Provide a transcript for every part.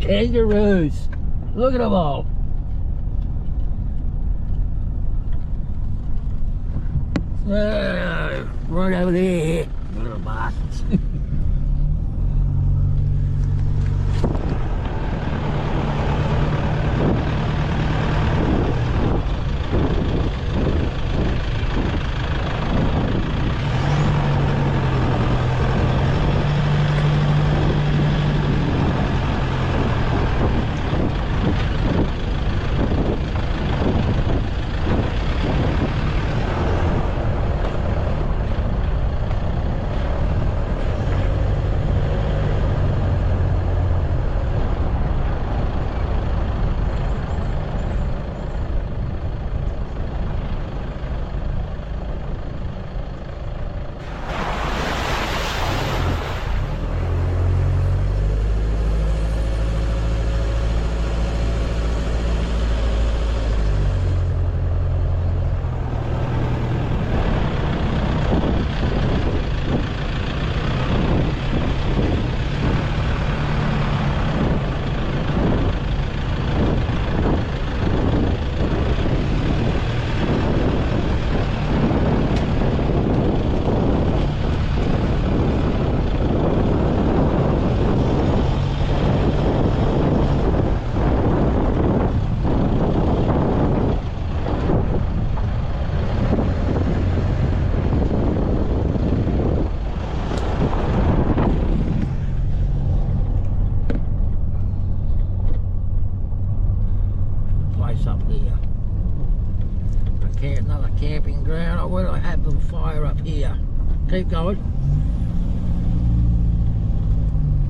kangaroos. Look at them all. Right over there, little bastards. Up here. Okay, another camping ground. Where do I have the fire up here? Keep going.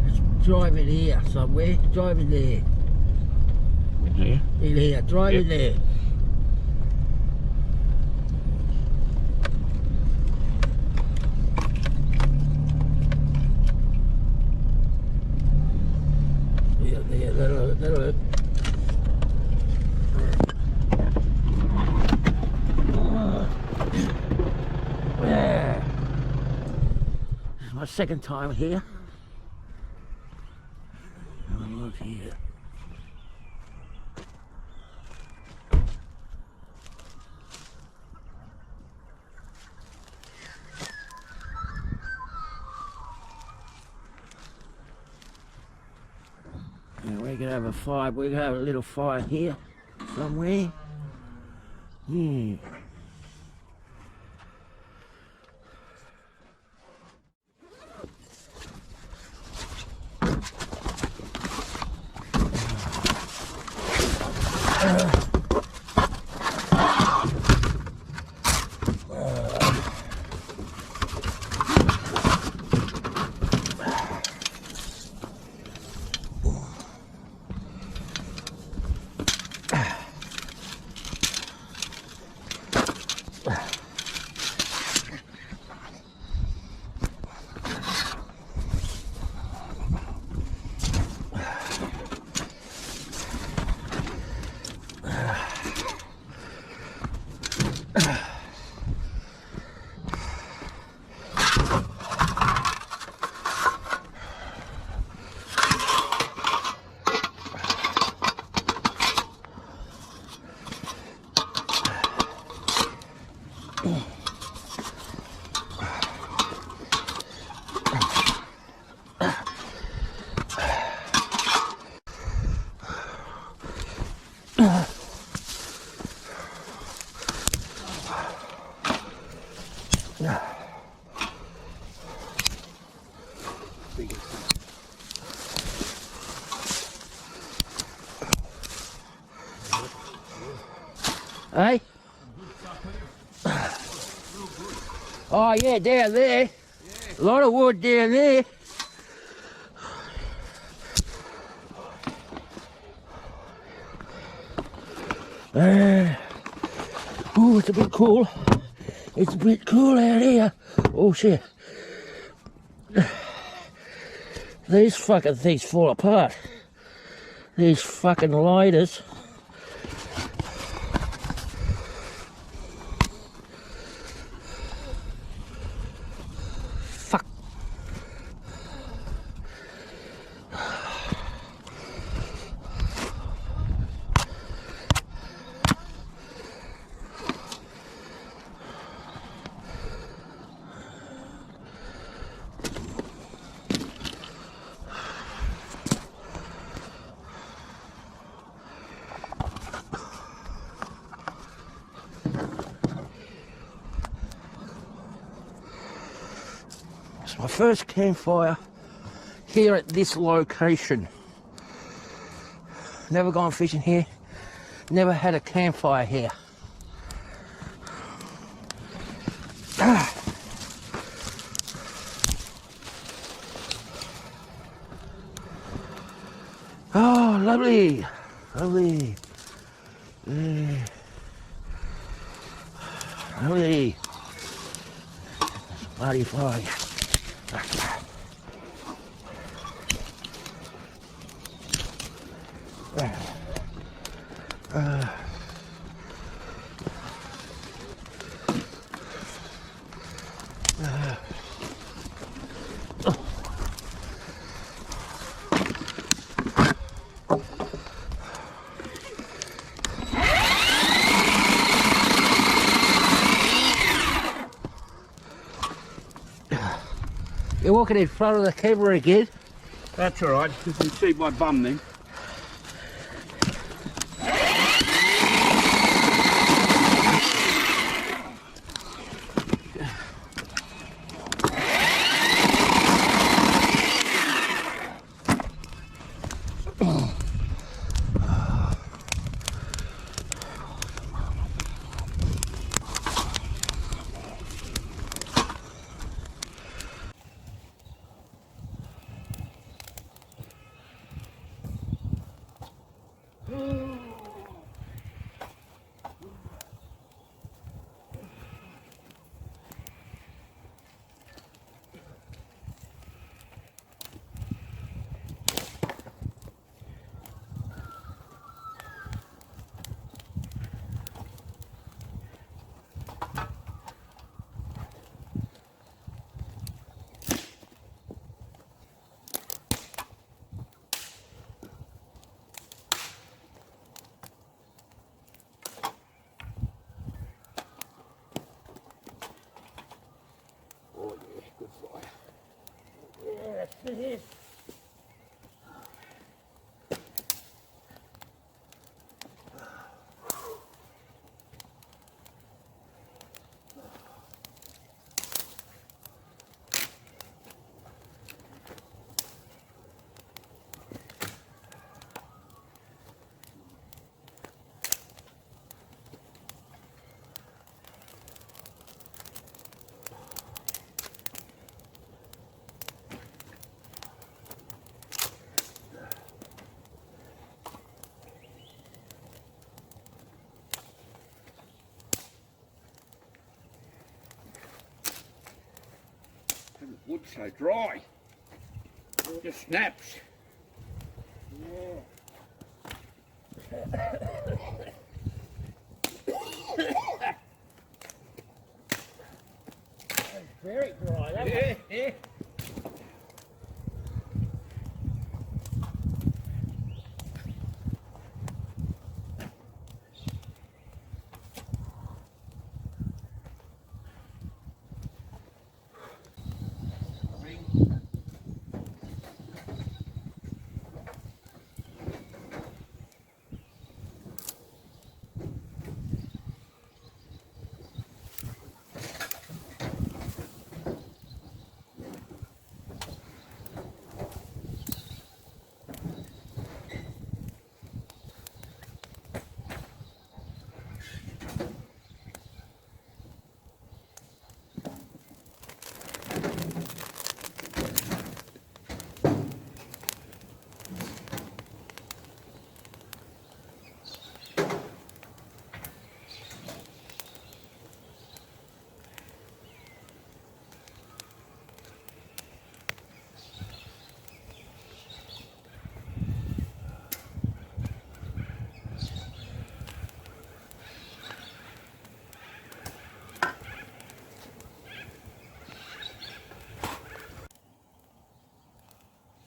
Let's drive it here somewhere. Drive it there. In here? In here. Drive it there. There, that'll it. My second time here. Look here. And we're gonna have a fire. We're gonna have a little fire here somewhere. Yeah. Hey? Oh yeah, down there. A lot of wood down there. Oh, it's a bit cool. It's a bit cool out here. Oh shit. These fucking things fall apart. These fucking lighters. Fuck. My first campfire here at this location. Never gone fishing here. Never had a campfire here. Oh, lovely, lovely, lovely. Bloody fly. You're walking in front of the camera again. That's all right. You can see my bum then. It is. Wood so dry. It just snaps. It's very dry, that one. Yeah.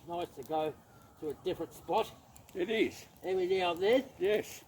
Nice to go to a different spot It is. every now and then. Yes.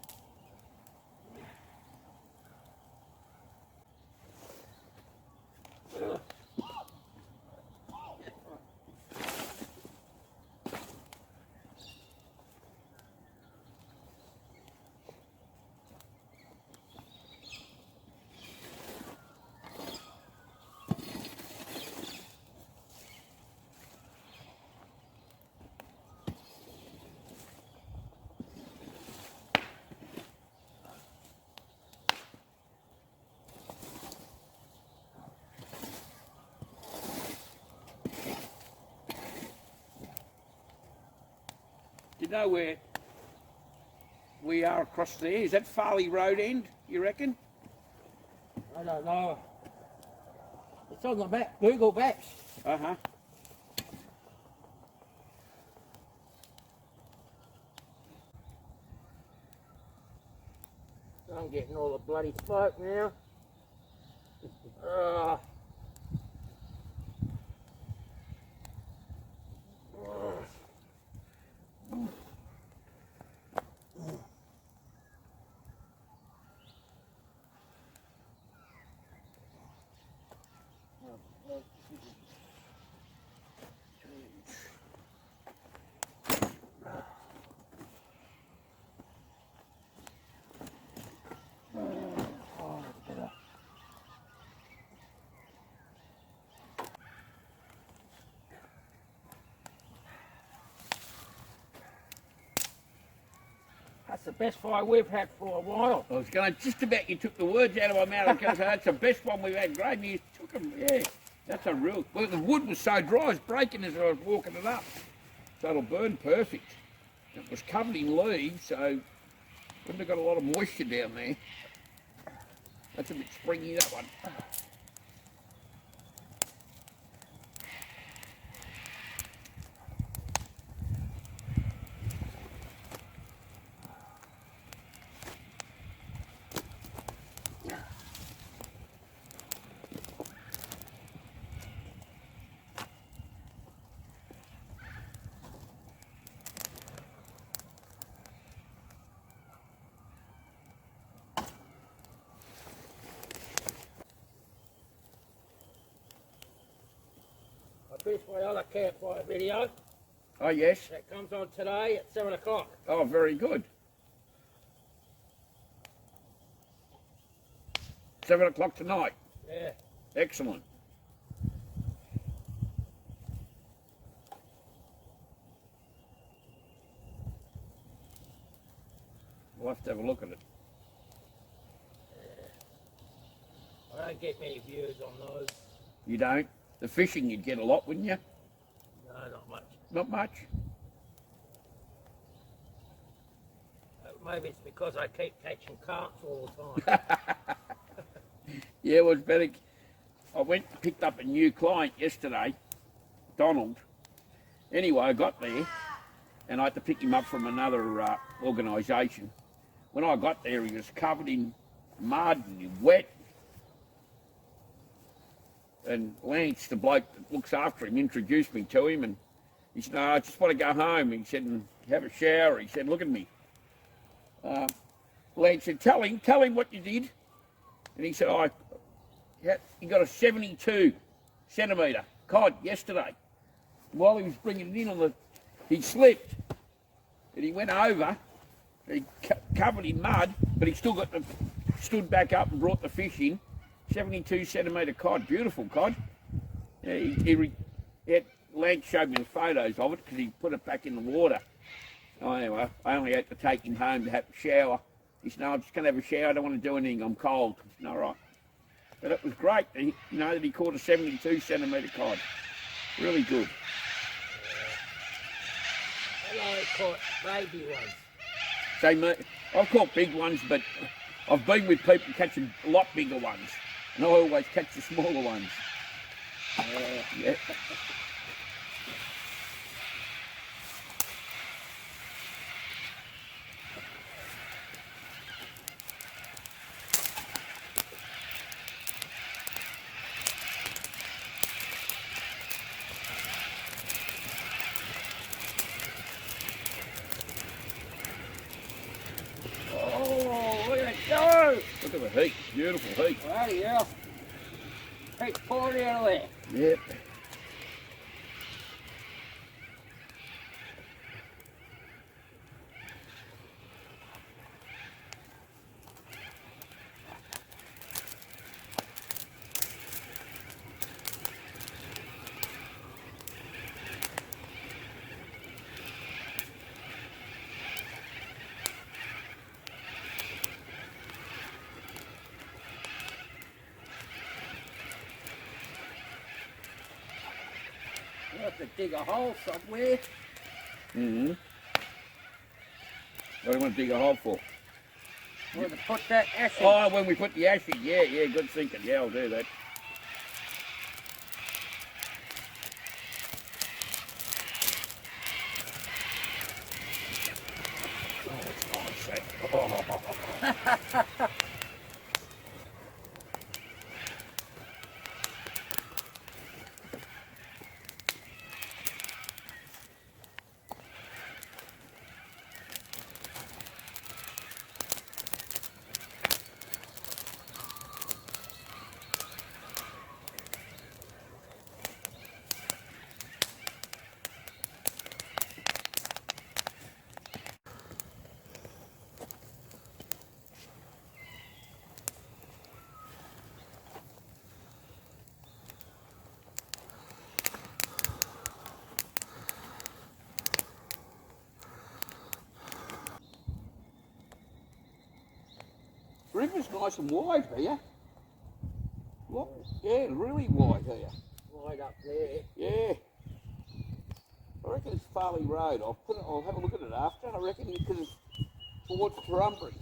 you know where we are across there? Is that Farley Road end, you reckon? I don't know. It's on the map, Google Maps. Uh-huh. I'm getting all the bloody smoke now. That's the best fire we've had for a while. I was going just about, you took the words out of my mouth. I was going to say, that's the best one we've had. Great, and you took them. Yeah, that's a real, well, the wood was so dry, it was breaking as I was walking it up. So it'll burn perfect. It was covered in leaves, so wouldn't have got a lot of moisture down there. That's a bit springy, that one. I finished my other campfire video. Oh, yes. That comes on today at 7 o'clock. Oh, very good. 7 o'clock tonight. Yeah. Excellent. We'll have to have a look at it. I don't get many views on those. You don't? The fishing you'd get a lot, wouldn't you? No, not much. Not much? Maybe it's because I keep catching carps all the time. Yeah, it was better. I went and picked up a new client yesterday, Donald. Anyway, I got there and I had to pick him up from another organisation. When I got there, he was covered in mud and wet. And Lance, the bloke that looks after him, introduced me to him, and he said, "No, I just want to go home." He said, "And have a shower." He said, "Look at me." Lance said, tell him what you did." And he said, he got a 72 centimetre cod yesterday. While he was bringing it in he slipped, and he went over, he covered in mud, but he still stood back up and brought the fish in. 72 centimetre cod, beautiful cod. Yeah, Lance showed me the photos of it because he put it back in the water. Oh, anyway, I only had to take him home to have a shower. He said, "No, I'm just going to have a shower. I don't want to do anything. I'm cold." I said, "All right." But it was great, that he caught a 72 centimetre cod. Really good. I caught baby ones. I've caught big ones, but I've been with people catching a lot bigger ones. And I always catch the smaller ones. Yeah. Look at the heat, beautiful heat. Bloody hell. Heat pouring out of there. Yep. We'll have to dig a hole somewhere. Mm-hmm. What do you want to dig a hole for? Well, to put that ash in. Oh, when we put the ash in. Yeah, yeah, good thinking. Yeah, I'll do that. Oh, it's nice, that. Oh. River's nice and wide here. Look, yeah, really wide here. Right up there. Yeah. I reckon it's Farley Road. I'll have a look at it after. I reckon because it's towards Torumbury.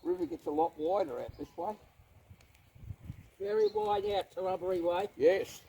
River gets a lot wider out this way. Very wide out to Rubbery Way. Yes.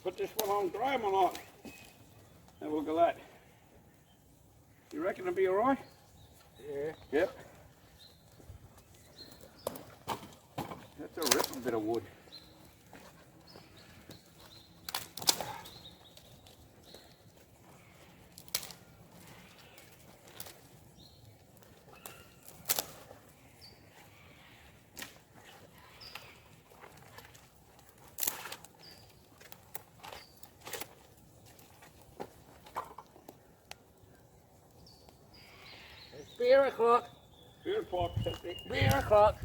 Put this one on Graham or not? Have a look at that. You reckon it'll be alright? Yeah. Yep. That's a ripping bit of wood. It's beer o'clock. Beer o'clock, that's it. Beer o'clock.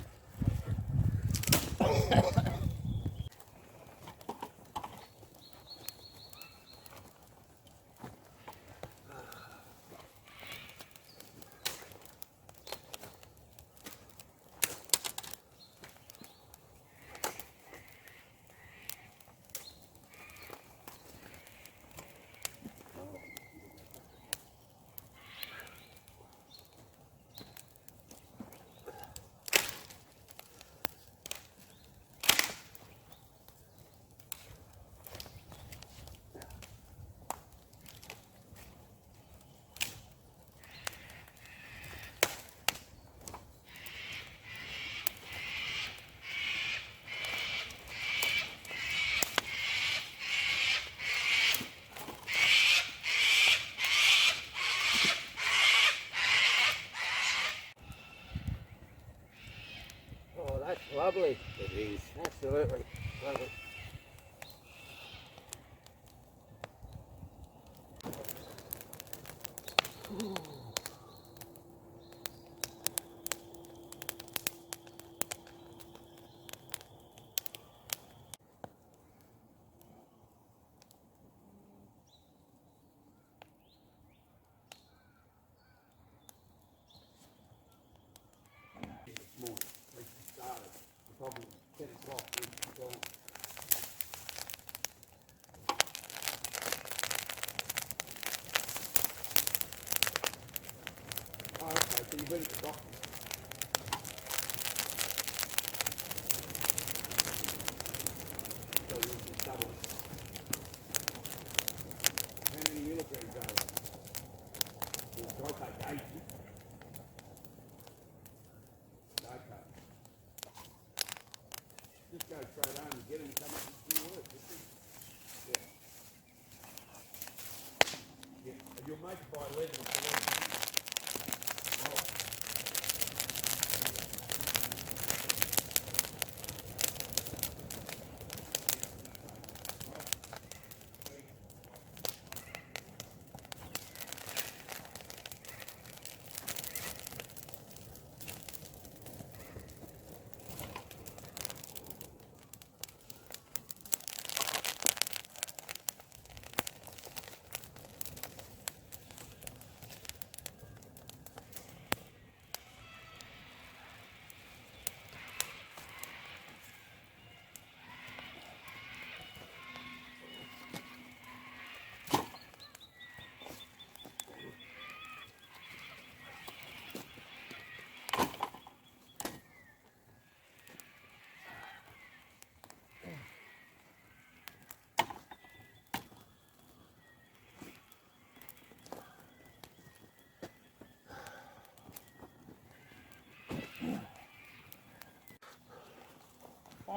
Oh, that's lovely. It is. Absolutely lovely. Morning. We started probably 10 o'clock. We'd gone. Oh, okay. So you bring the doctor. So you can double it. How many milligrams are there? Well, I take 80. Okay. Just go straight home and get him and come up and do work. Yeah. Yeah. And you'll make it by 11 or 12. Right.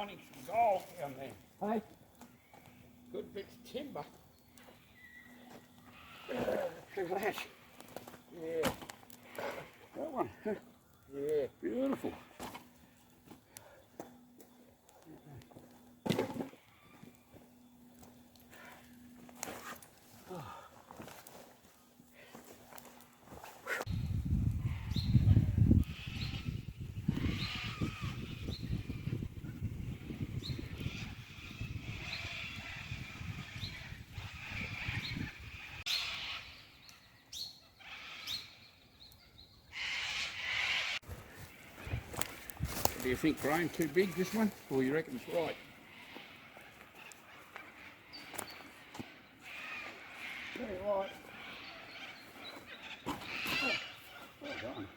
finding some gold down there. Hey? Good bits of timber. Look at that. Yeah. That one. Yeah. Beautiful. Do you think Graham too big, this one? Or you reckon it's right? Very right. Oh, well done.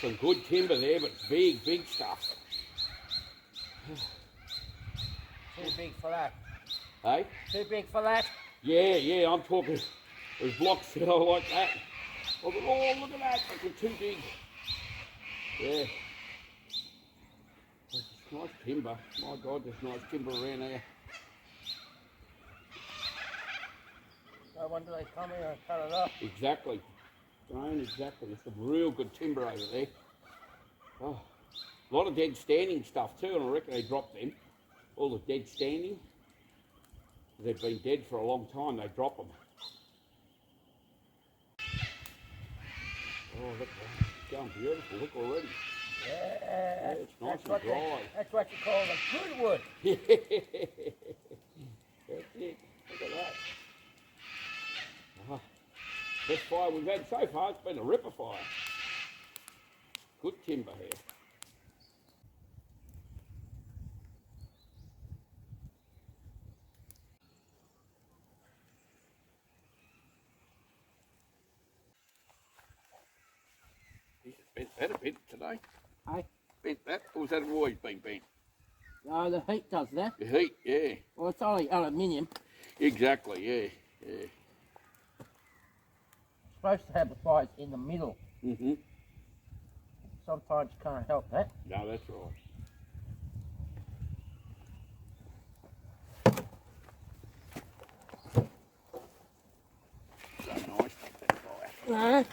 Some good timber there, but big, big stuff. Too big for that. Hey? Too big for that? Yeah, I'm talking. There's blocks that I like that. Oh, look at that. That's too big. Yeah. There's nice timber. My God, there's nice timber around there. No wonder they come here and cut it up. Exactly. Graham, exactly. There's some real good timber over there. Oh, a lot of dead standing stuff too, and I reckon they dropped them. All the dead standing. They've been dead for a long time, they drop them. Oh, look, it's going beautiful. Look already. Yeah, it's nice and dry. That's what you call the good wood. That's it. Look at that. Best fire we've had so far, it's been a ripper fire. Good timber here. He's bent that a bit today. Hey? Bent that, or has that always been bent? No, the heat does that. The heat, yeah. Well, it's only aluminium. Exactly, yeah. It's supposed to have the fires in the middle. Mm-hmm. Sometimes you can't help that. No, that's right. So nice, that fire. No.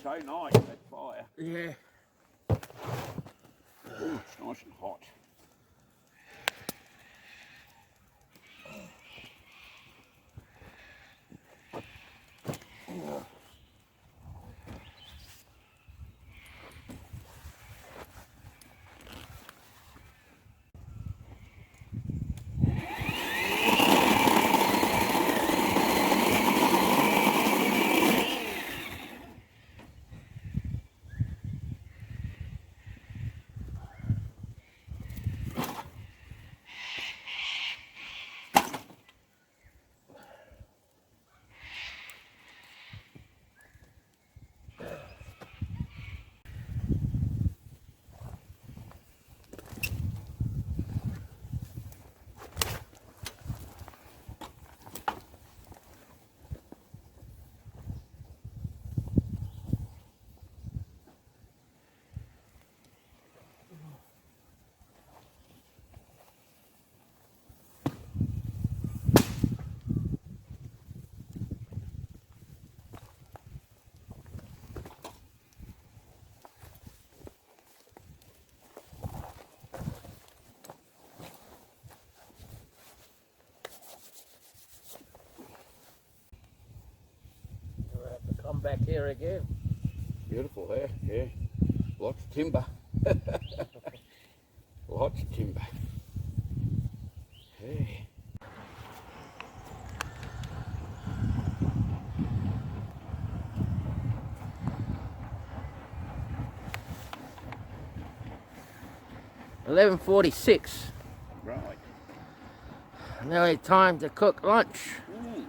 So nice, that fire. Yeah. Ooh, it's nice and hot. We'll have to come back here again. Beautiful there, yeah. Lots of timber. Lots of timber. Yeah. $11:46. Right. Nearly time to cook lunch. Mm.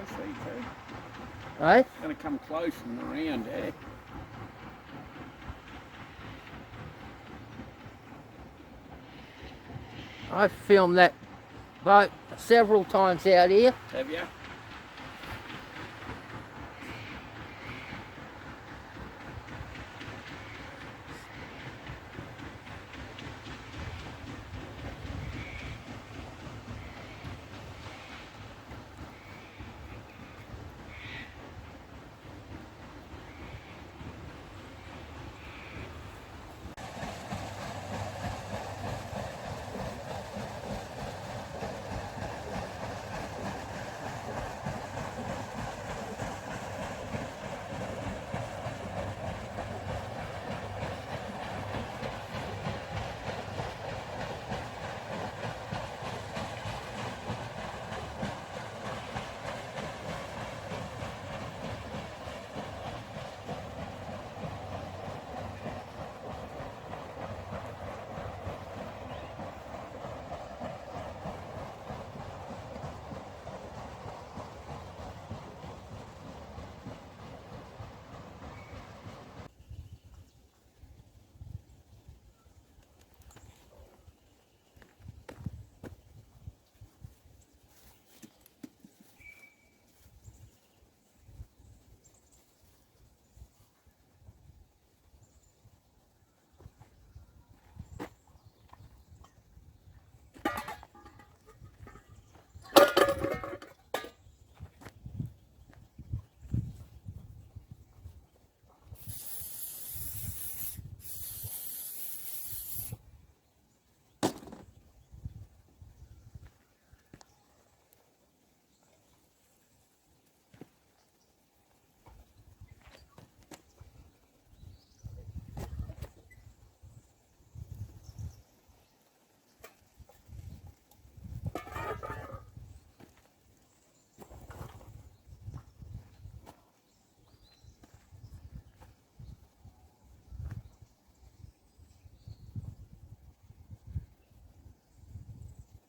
close, see, too. Eh? It's going to come close and around, yeah. I filmed that boat several times out here. Have you?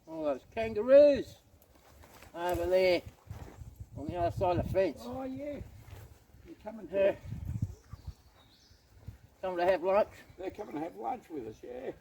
Oh, those kangaroos over there on the other side of the fence. Oh, yeah. They're coming to, Yeah. Coming to have lunch. they're coming to have lunch with us, yeah.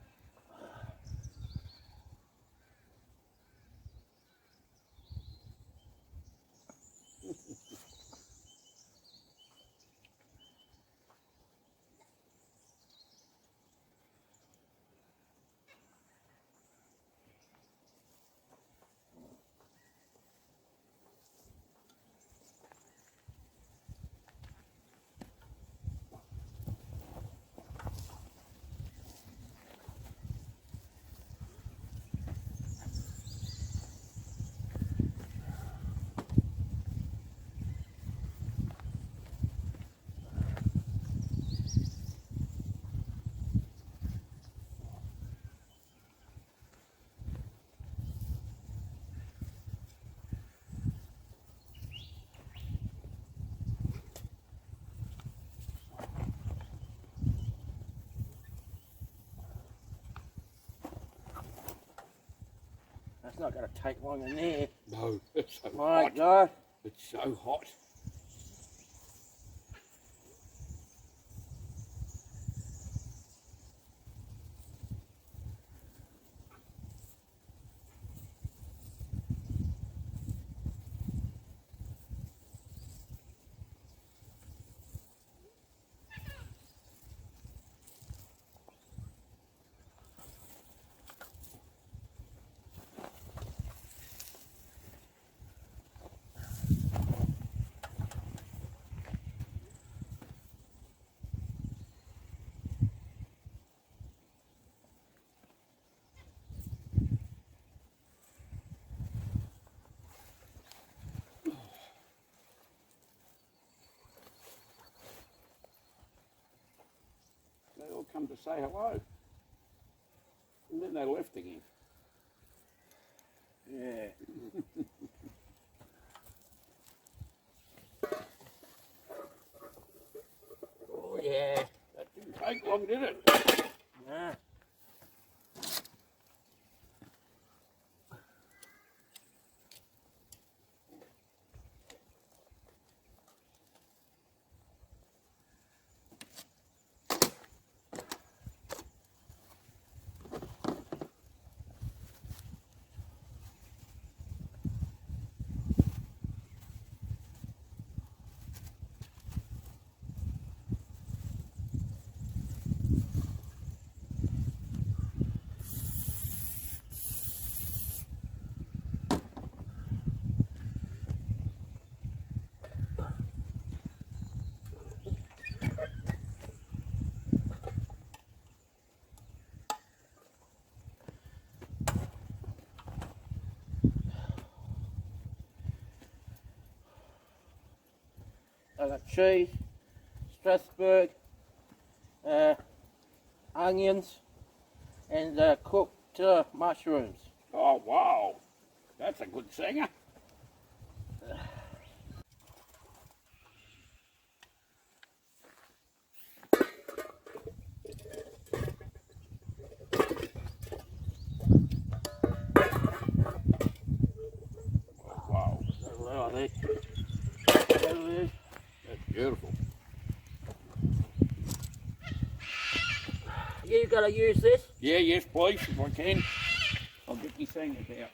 That's not going to take long in there. No, it's so My hot. God. It's so hot. They all come to say hello. And then they left again. Yeah. Oh, yeah. That didn't take long, did it? Nah. I got cheese, Strasbourg, onions, and cooked mushrooms. Oh, wow. That's a good singer. Wow. Right, That's beautiful. you got to use this? Yeah, yes, please, if I can. I'll get these singers out.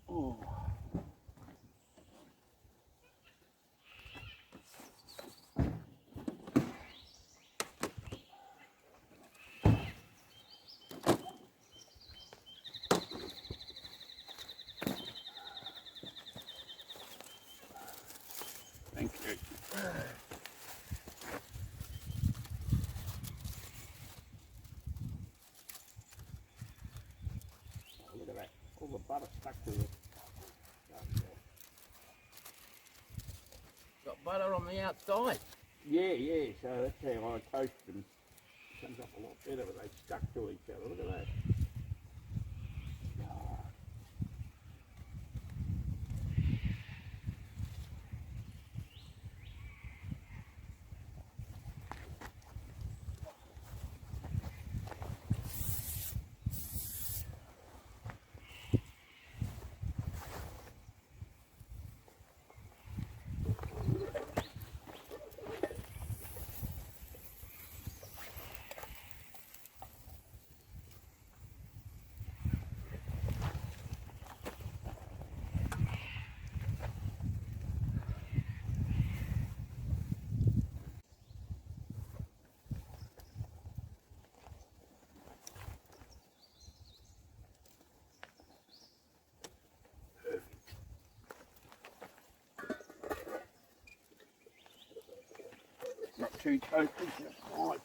Ooh. Thank you. Look at that. All the butter stuck to it. Got butter on the outside. Yeah, yeah, so that's how I toast them. It comes up a lot better when they stuck to each other. Look at that. Not too toasted, just right.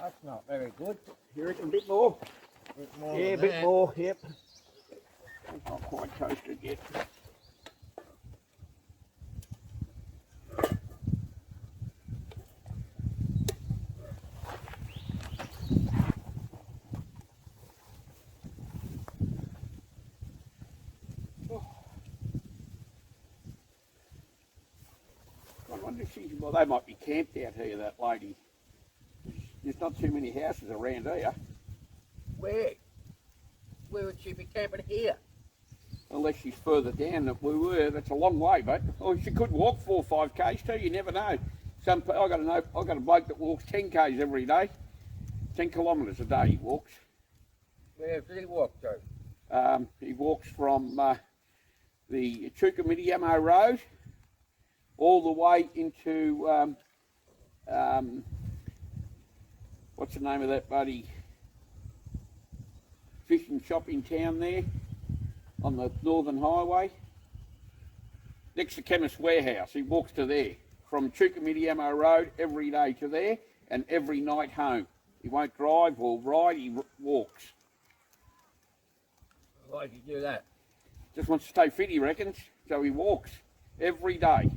That's not very good. You reckon a bit more? Bit more Yeah, a than bit that. more, yep. It's not quite toasted yet. I wonder if she's, well, they might be camped out here, that lady. There's not too many houses around here, Where? Where would she be camping here? unless she's further down than we were. That's a long way, but oh, she could walk 4 or 5 k's too. You never know. I got a bloke that walks 10 k's every day, 10 kilometres a day he walks. Where does he walk to? He walks from the Chukamidiyamo Road all the way into what's the name of that bloody fishing shop in town there on the Northern Highway? Next to Chemist Warehouse. He walks to there. From Chukamidiyamo Road every day to there and every night home. He won't drive or ride, he walks. Why'd you do that? Just wants to stay fit, he reckons. So he walks every day.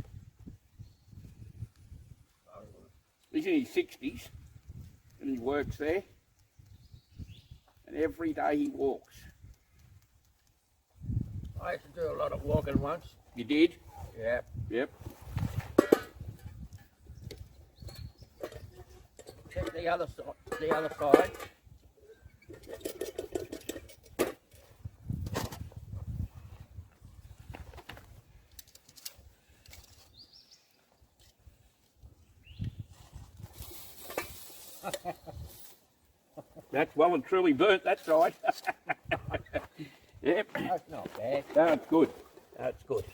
He's in his 60s and he works there. And every day he walks. I used to do a lot of walking once. You did? Yeah. Yep. Check the other side. The other side. That's well and truly burnt, that's right. Yep. That's not bad. That's good. That's good.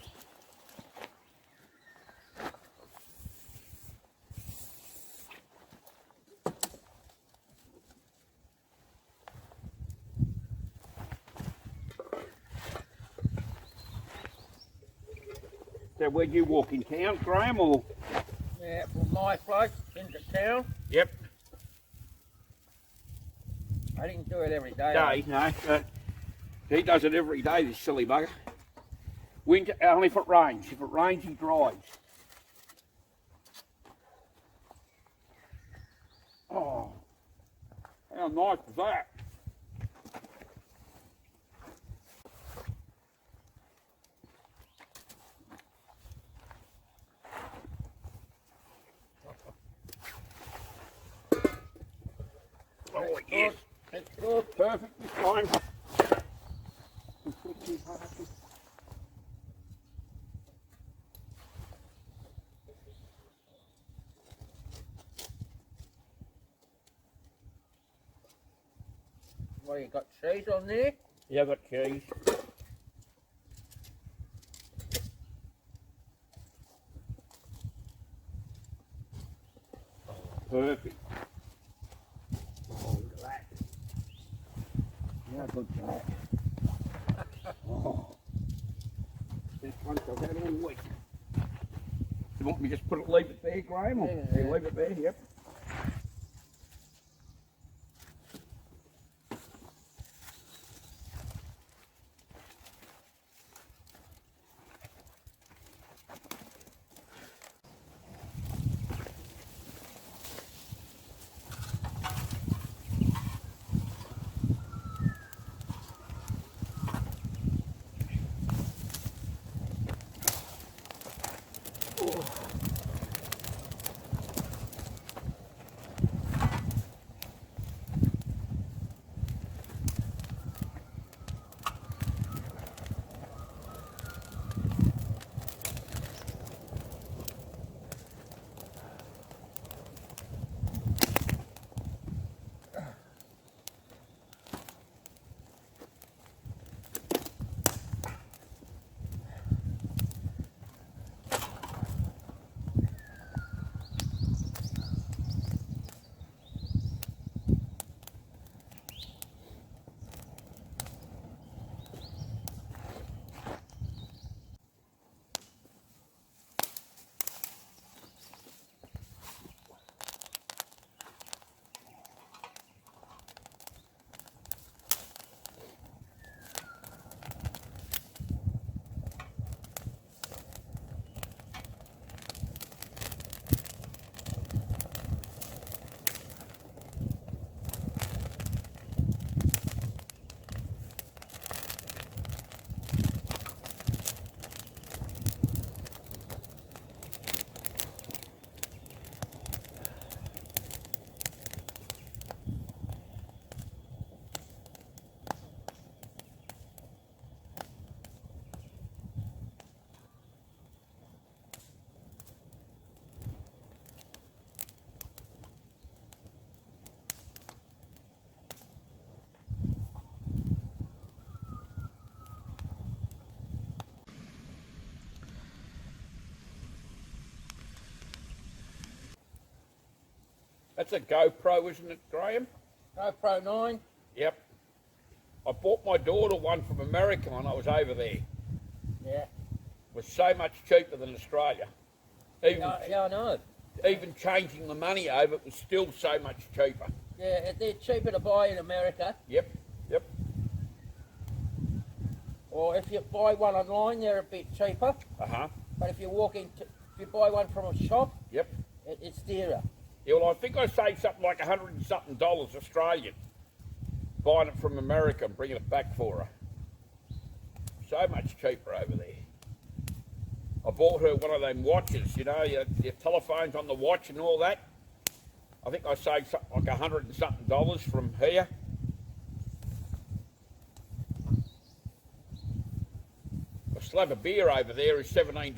So where'd you walk in town, Graham, or? Yeah, from my place into town. Yep. I didn't do it every day. Day, no. He does it every day, this silly bugger. Winter, only if it rains. If it rains, he dries. Oh, how nice was that? Oh, yes. That's good. Perfect this time. Well, you got cheese on there? Yeah, I've got cheese. Perfect. Oh, look at that. Yeah, good for that. Oh. This one I've had all week. You want me to just leave it there, Graham? Or Yeah. you leave it there, yep. That's a GoPro, isn't it, Graham? GoPro 9? Yep. I bought my daughter one from America when I was over there. Yeah. It was so much cheaper than Australia. Even, Yeah, I know. even changing the money over, it was still so much cheaper. Yeah, they're cheaper to buy in America. Yep, yep. Or if you buy one online, they're a bit cheaper. Uh-huh. But if you if you buy one from a shop, Yep. it's dearer. Yeah, well, I think I saved something like $100 and something Australian buying it from America and bringing it back for her. So much cheaper over there. I bought her one of them watches, you know, your telephones on the watch and all that. I think I saved something like $100 and something from here. A slab of beer over there is $17.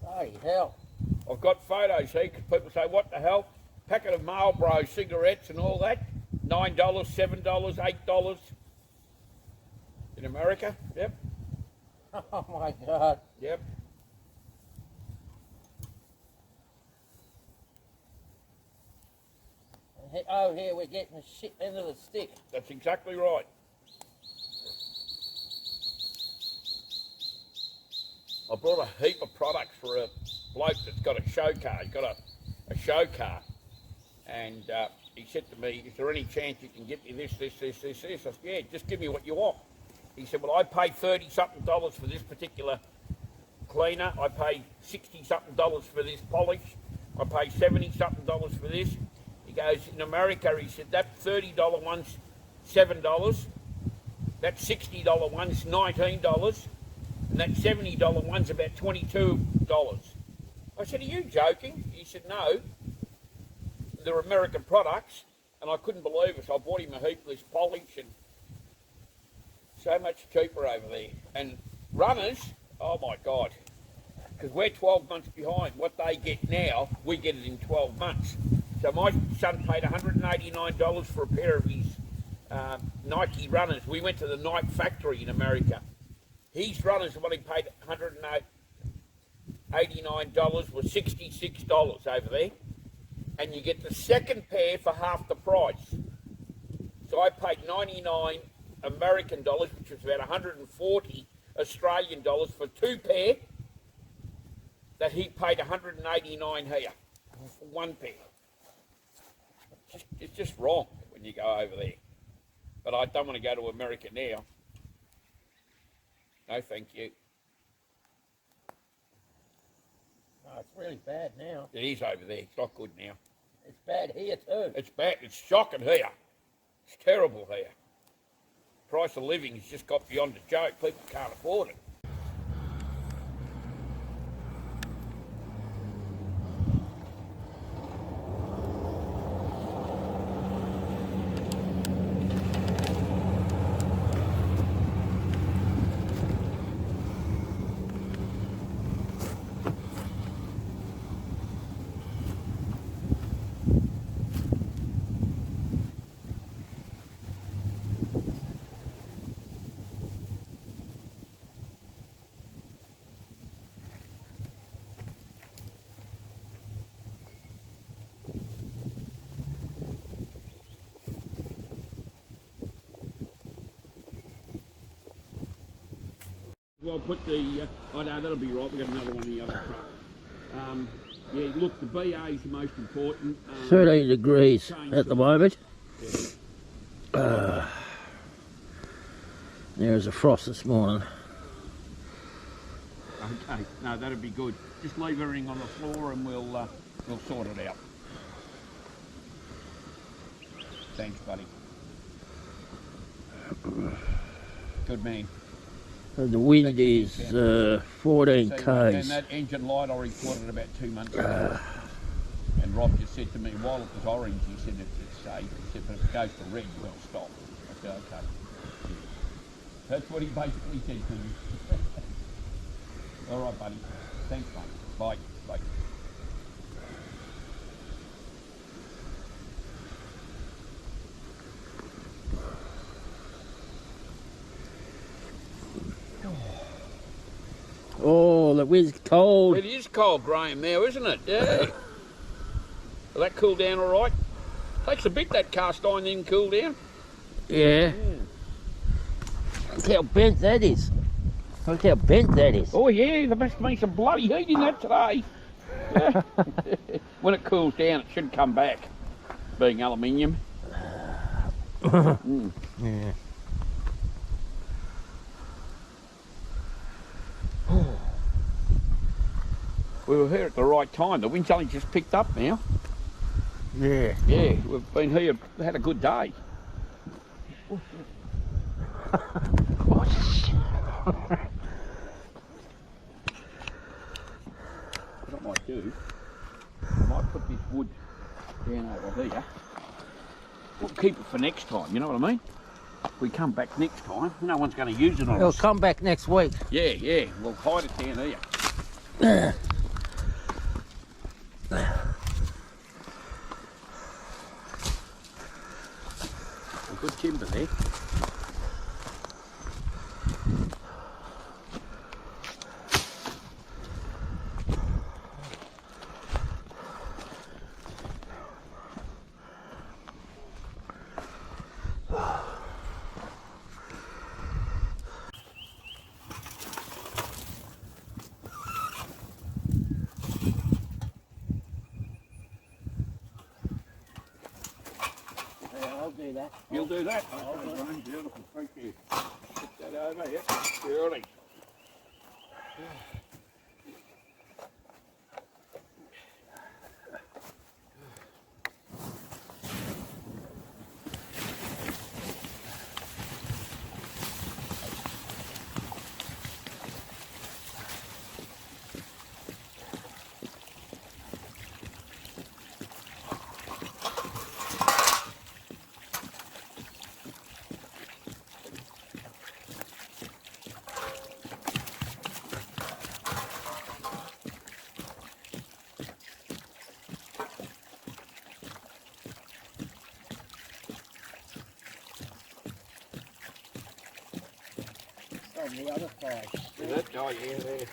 Bloody hell. I've got photos here because people say, what the hell? Packet of Marlboro cigarettes and all that, $9, $7, $8 in America. Yep. Oh my God. Yep. Oh, here we're getting the shit end of the stick. That's exactly right. I bought a heap of products for a bloke that's got a show car. He's got a show car. And he said to me, is there any chance you can get me this? I said, yeah, just give me what you want. He said, well, I paid $30-something for this particular cleaner. I paid $60-something for this polish. I paid $70-something for this. He goes, in America, he said, that $30 one's $7. That $60 one's $19. And that $70 one's about $22. I said, are you joking? He said, no. They're American products. And I couldn't believe it. So I bought him a heap of this polish and so much cheaper over there. And runners, oh my God. Because we're 12 months behind. What they get now, we get it in 12 months. So my son paid $189 for a pair of his Nike runners. We went to the Nike factory in America. His runners, what he paid $189 was $66 over there. And you get the second pair for half the price. So I paid 99 American dollars, which was about 140 Australian dollars for two pair, that he paid 189 here for one pair. It's just wrong when you go over there. But I don't want to go to America now. No, thank you. No, it's really bad now. It is over there. It's not good now. It's bad here too. It's bad. It's shocking here. It's terrible here. Price of living has just got beyond a joke. People can't afford it. Well, put the, oh no, that'll be right, we've got another one in the other truck. Yeah, look, the BA is the most important. 13 degrees at the moment. Yeah. There was a frost this morning. Okay, no, that'd be good. Just leave everything on the floor and we'll sort it out. Thanks, buddy. Good man. The wind is 14 k's. And that engine light I reported about 2 months ago. And Rob just said to me, while it was orange, he said it's safe. He said, but if it goes to red, we'll stop. I said, okay. That's what he basically said to me. All right, buddy. Thanks, mate. Bye. Bye. Oh, the wind's cold. It is cold, Graham, now, isn't it? Yeah. Will that cool down all right? Takes a bit, that cast iron, then cool down. Yeah. Look how bent that is. Look how bent that is. Oh, yeah, there must be some bloody heat in that today. Yeah. When it cools down, it should come back, being aluminium. Yeah. We were here at the right time. The wind's only just picked up now. Yeah. Yeah, we've been here, had a good day. Oh, shit. What I might do, I might put this wood down over here. We'll keep it for next time, you know what I mean? If we come back next time, no one's going to use it on It'll us. come back next week. Yeah, yeah, we'll hide it down here. Good timber there. do that. You'll do that? Okay, Brian, beautiful, thank you. Put that over, yep, surely. On the other side. That guy, yeah, there.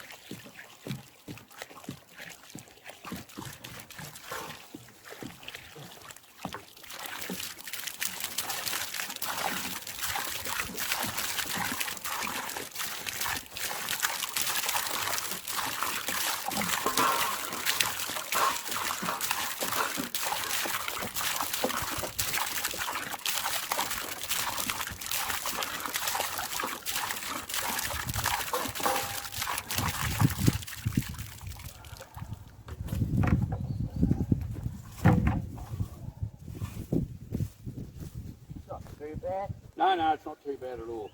Too bad. No, it's not too bad at all.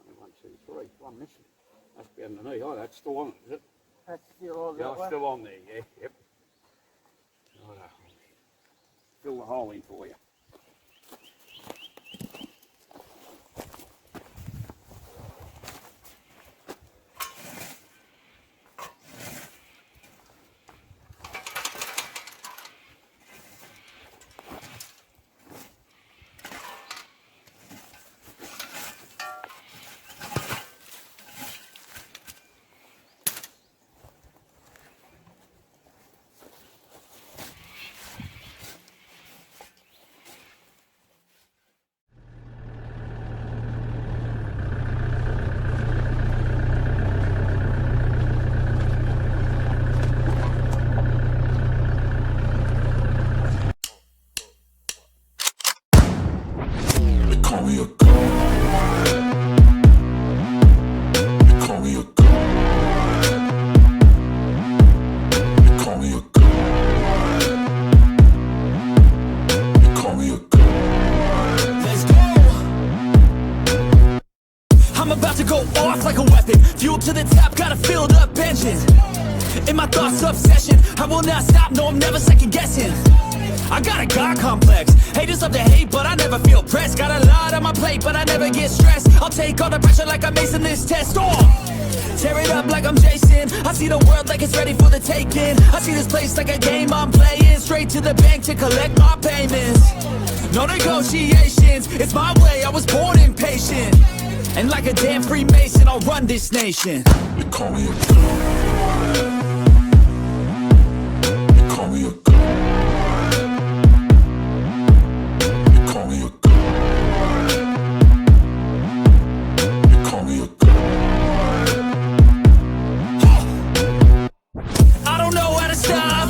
Only 1, 2, 3, one missing. Must be underneath. Oh, that's still on, is it? That's still on Yeah, that it's one. still on there, yeah, yep. Righto. Fill the hole in for you. Call me a god. Call me a god. Call me a god. Call me a god. Let's go! I'm about to go off like a weapon. Fuel to the top, got a filled up engine. In my thoughts, obsession. I will not stop, no, I'm never second guessing. I got a God complex. Haters love to hate, but I never feel pressed. Got a lot on my plate, but I never get stressed. I'll take all the pressure like I'm acing this test. Tear it up like I'm Jason. I see the world like it's ready for the taking. I see this place like a game I'm playing. Straight to the bank to collect my payments. No negotiations, it's my way, I was born impatient. And like a damn Freemason, I'll run this nation. They call me a god. They call me a god. They call me a god. They call me a god. I don't know how to stop.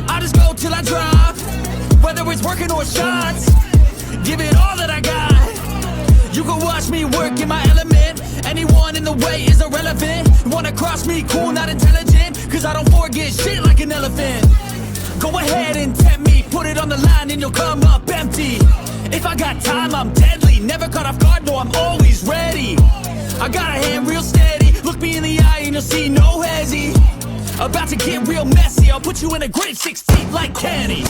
I just go till I drop. Whether it's working or shots, give it all that I got. You can watch me work in my element. Anyone in the way is irrelevant. You wanna cross me, cool, not intelligent. Cause I don't forget shit like an elephant. Go ahead and tempt me, put it on the line and you'll come up empty. If I got time, I'm deadly. Never caught off guard, no, I'm always ready. I got a hand real steady. Look me in the eye and you'll see no hezzy. About to get real messy. I'll put you in a grave 6 feet like Kenny.